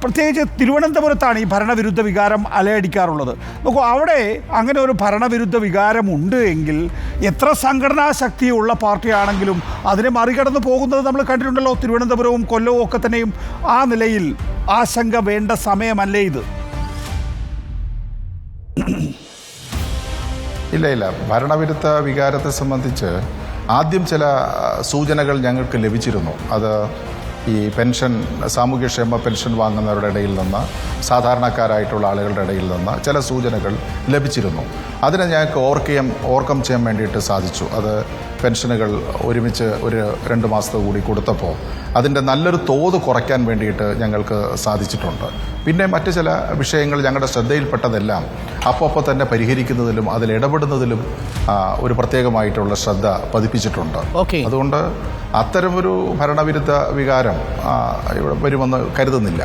പ്രത്യേകിച്ച് തിരുവനന്തപുരത്താണ് ഈ ഭരണവിരുദ്ധ വികാരം അലയടിക്കാറുള്ളത്. നോക്കൂ, അവിടെ അങ്ങനെ ഒരു ഭരണവിരുദ്ധ വികാരമുണ്ട് എങ്കിൽ എത്ര സംഘടനാ ശക്തിയുള്ള പാർട്ടിയാണെങ്കിലും അതിനെ മറികടന്ന് പോകുന്നത് നമ്മൾ കണ്ടിട്ടുണ്ടല്ലോ. തിരുവനന്തപുരവും കൊല്ലവും ഒക്കെ തന്നെയും ആ നിലയിൽ ആശങ്ക വേണ്ട സമയമല്ലേ ഇത്? ഇല്ല, ഭരണവിരുദ്ധ വികാരത്തെ സംബന്ധിച്ച് ആദ്യം ചില സൂചനകൾ ഞങ്ങൾക്ക് ലഭിച്ചിരുന്നു. അത് ഈ പെൻഷൻ, സാമൂഹ്യക്ഷേമ പെൻഷൻ വാങ്ങുന്നവരുടെ ഇടയിൽ നിന്ന്, സാധാരണക്കാരായിട്ടുള്ള ആളുകളുടെ ഇടയിൽ നിന്ന് ചില സൂചനകൾ ലഭിച്ചിരുന്നു. അതിനെ ഞങ്ങൾക്ക് ഓവർകം ചെയ്യാൻ വേണ്ടിയിട്ട് സാധിച്ചു. അത് പെൻഷനുകൾ ഒരുമിച്ച് ഒരു 2 മാസത്തെ കൂടി കൊടുത്തപ്പോൾ അതിൻ്റെ നല്ലൊരു തോത് കുറയ്ക്കാൻ വേണ്ടിയിട്ട് ഞങ്ങൾക്ക് സാധിച്ചിട്ടുണ്ട്. പിന്നെ മറ്റ് ചില വിഷയങ്ങൾ ഞങ്ങളുടെ ശ്രദ്ധയിൽപ്പെട്ടതെല്ലാം അപ്പോൾ തന്നെ പരിഹരിക്കുന്നതിലും അതിൽ ഇടപെടുന്നതിലും ഒരു പ്രത്യേകമായിട്ടുള്ള ശ്രദ്ധ പതിപ്പിച്ചിട്ടുണ്ട്. അതുകൊണ്ട് അത്തരമൊരു ഭരണവിരുദ്ധ വികാരം ഇവിടെ വരുമെന്ന് കരുതുന്നില്ല.